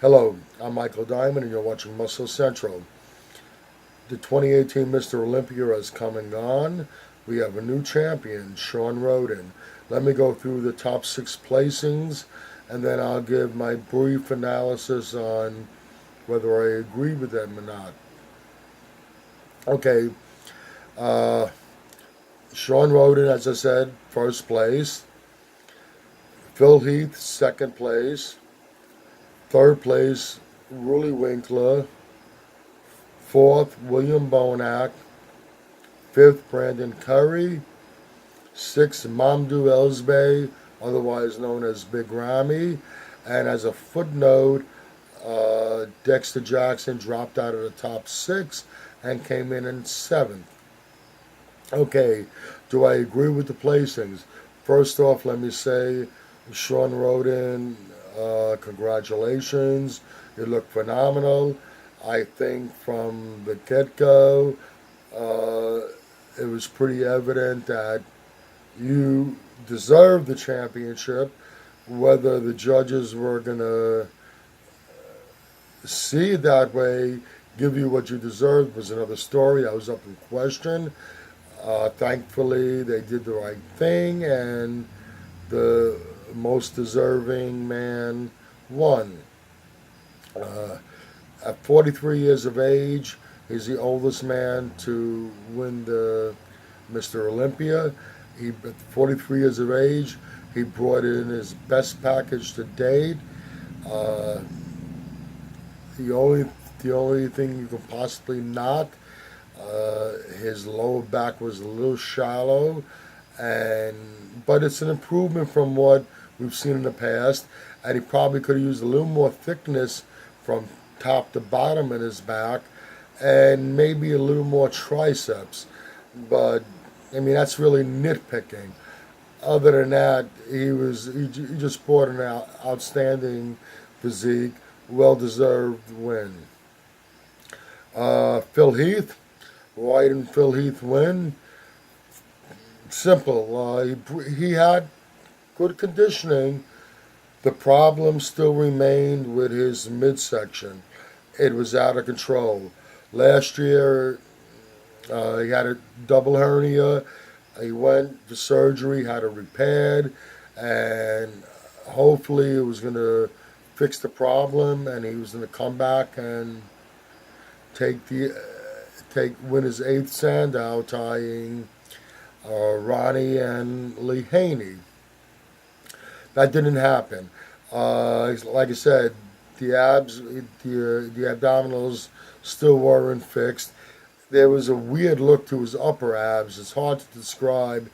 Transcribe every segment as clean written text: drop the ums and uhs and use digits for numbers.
Hello, I'm Michael Diamond, and you're watching Muscle Central. The 2018 Mr. Olympia is coming on. We have a new champion, Sean Roden. Let me go through the top six placings, and then I'll give my brief analysis on whether I agree with them or not. Okay, uh, Sean Roden, as I said, first place. Phil Heath, second place. Third place, Rully Winkler. Fourth, William Bonac. Fifth, Brandon Curry. Sixth, Mamdou Elsbey, otherwise known as Big Ramy. And as a footnote, Dexter Jackson dropped out of the top six and came in seventh. Okay, do I agree with the placings? First off, let me say, Sean Roden, congratulations. You look phenomenal. I think from the get-go, it was pretty evident that you deserved the championship. Whether the judges were going to see it that way, give you what you deserved, was another story. I was up in question. Thankfully, they did the right thing, and the most deserving man won. At 43 years of age, he's the oldest man to win the Mr. Olympia. At 43 years of age, he brought in his best package to date. Uh, the only the only thing you can possibly not, his lower back was a little shallow, and but it's an improvement from what we've seen in the past. And he probably could have used a little more thickness from top to bottom in his back, and maybe a little more triceps. But I mean, that's really nitpicking. Other than that, he just brought an outstanding physique, well deserved win. Phil Heath, why didn't Phil Heath win? Simple. He had good conditioning. The problem still remained with his midsection. It was out of control. Last year, he had a double hernia. He went to surgery, had it repaired, and hopefully it was going to fix the problem, and he was going to come back and take the win his eighth Sandow, tying Ronnie and Lee Haney. That didn't happen. Like I said, the abdominals still weren't fixed. There was a weird look to his upper abs. It's hard to describe.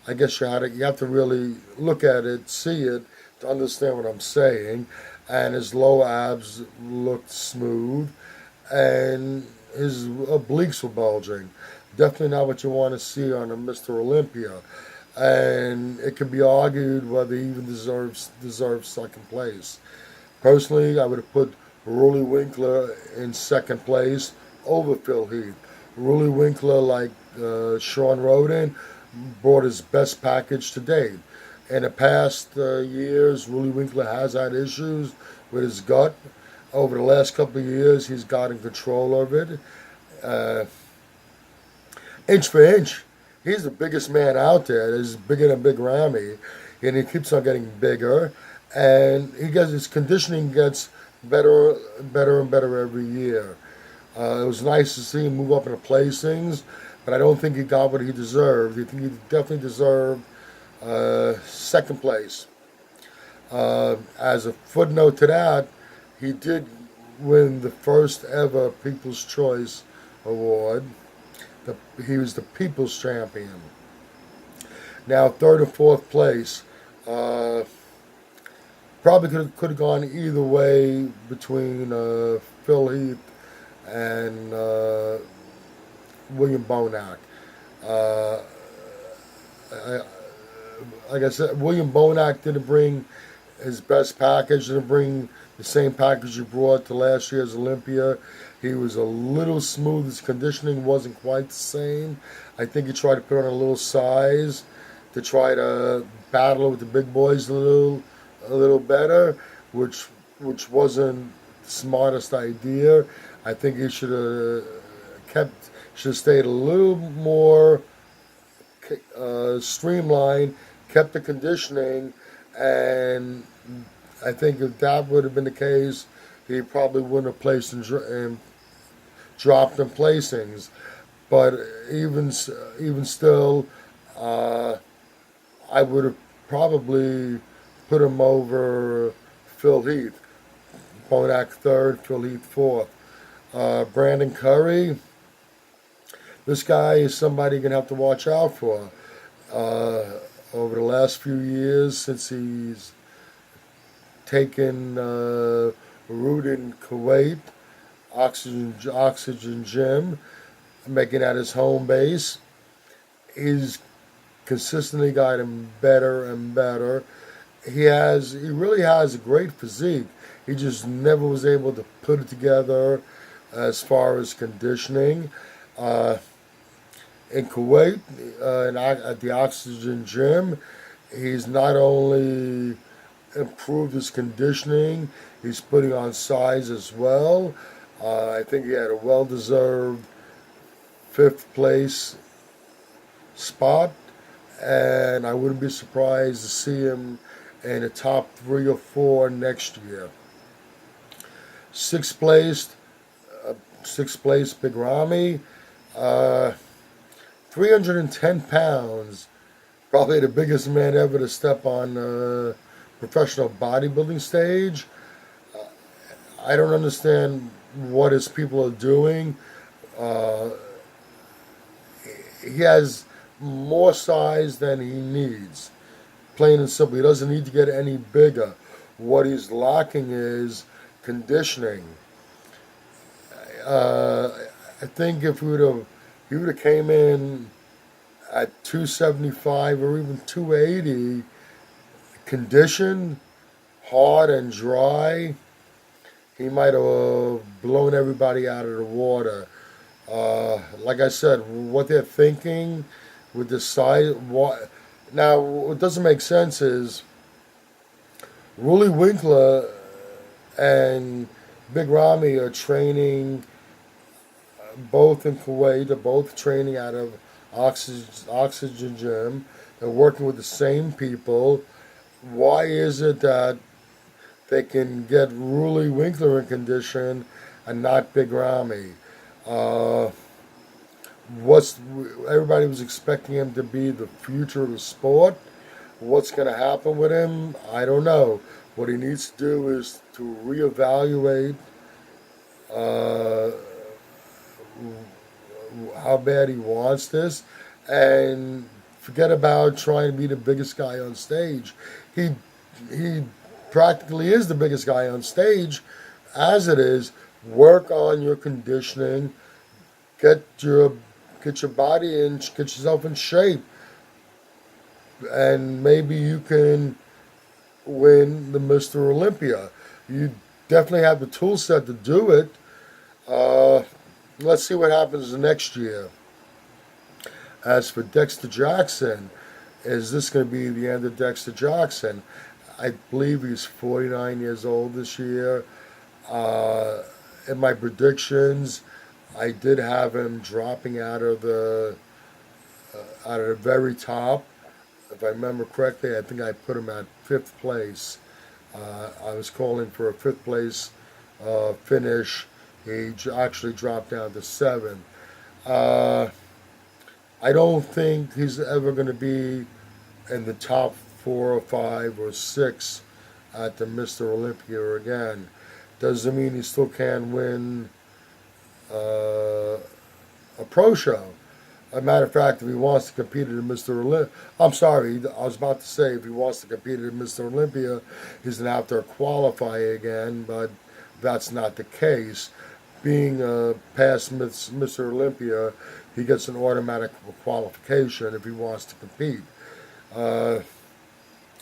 I guess you have to really look at it, see it, to understand what I'm saying. And his lower abs looked smooth, and his obliques were bulging. Definitely not what you want to see on a Mr. Olympia. And it can be argued whether he even deserves second place. Personally, I would have put Rully Winkler in second place over Phil Heath. Rully Winkler, like Sean Roden, brought his best package to date. In the past years, Rully Winkler has had issues with his gut. Over the last couple of years, he's gotten control of it. Uh, inch for inch, he's the biggest man out there. He's bigger than Big Ramy, and he keeps on getting bigger. And his conditioning gets better, better and better every year. It was nice to see him move up in the placings, but I don't think he got what he deserved. I think he definitely deserved second place. As a footnote to that, he did win the first ever People's Choice Award. He was the People's Champion. Now, third and fourth place. Probably could have gone either way between Phil Heath and William Bonac. Uh, I, like I said, William Bonac didn't bring his best package, didn't bring the same package he brought to last year's Olympia. He was a little smooth. His conditioning wasn't quite the same. I think he tried to put on a little size to try to battle with the big boys a little better, which wasn't the smartest idea. I think he should have should have stayed a little more streamlined, kept the conditioning, and I think if that would have been the case, he probably wouldn't have placed and dropped in placings. But even still, uh, I would have probably put him over Phil Heath. Bonac third, Phil Heath fourth. Brandon Curry, this guy is somebody you're going to have to watch out for. Uh, Over the last few years, since he's taken root in Kuwait, Oxygen Gym, making that his home base, he's consistently gotten better and better. He really has a great physique. He just never was able to put it together as far as conditioning. Uh, in Kuwait, at the Oxygen Gym, he's not only improved his conditioning, he's putting on size as well. I think he had a well-deserved fifth place spot, and I wouldn't be surprised to see him in the top 3 or 4 next year. Sixth place, Big Ramy, uh, 310 pounds, probably the biggest man ever to step on the professional bodybuilding stage. I don't understand what his people are doing. Uh, he has more size than he needs. Plain and simple, he doesn't need to get any bigger. What he's lacking is conditioning. I think if he would have came in at 275 or even 280, conditioned, hard and dry, he might have blown everybody out of the water. Like I said, what they're thinking with the size. Now, what doesn't make sense is Ruli Winkler and Big Ramy are training both in Kuwait. They're both training out of Oxygen Gym. They're working with the same people. Why is it that they can get Ruli Winkler in condition and not Big Ramy? Everybody was expecting him to be the future of the sport. What's going to happen with him? I don't know. What he needs to do is to reevaluate uh, how bad he wants this, and forget about trying to be the biggest guy on stage. He practically is the biggest guy on stage as it is. Work on your conditioning, get your body in, get yourself in shape, and maybe you can win the Mr. Olympia. You definitely have the tool set to do it. Let's see what happens next year. As for Dexter Jackson, is this going to be the end of Dexter Jackson? I believe he's 49 years old this year. In my predictions, I did have him dropping out of the very top. If I remember correctly, I think I put him at 5th place. I was calling for a 5th place finish. He actually dropped down to 7th. I don't think he's ever going to be in the top 4 or 5 or 6 at the Mr. Olympia again. Doesn't mean he still can win a pro show. As a matter of fact, if he wants to compete at Mr. Olympia, I'm sorry, I was about to say if he wants to compete at Mr. Olympia, he's going to have to qualify again, but that's not the case. Being past Mr. Olympia, he gets an automatic qualification if he wants to compete.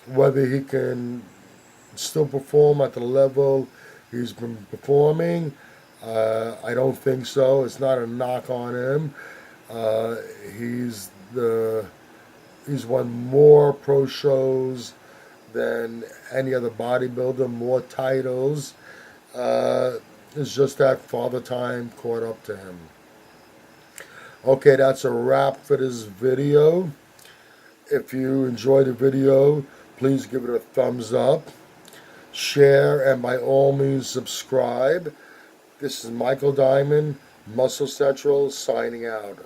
Whether he can still perform at the level he's been performing, I don't think so. It's not a knock on him. He's won more pro shows than any other bodybuilder, more titles. It's just that father time caught up to him. Okay, that's a wrap for this video. If you enjoyed the video, please give it a thumbs up, share, and by all means subscribe. This is Michael Diamond, Muscle Central, signing out.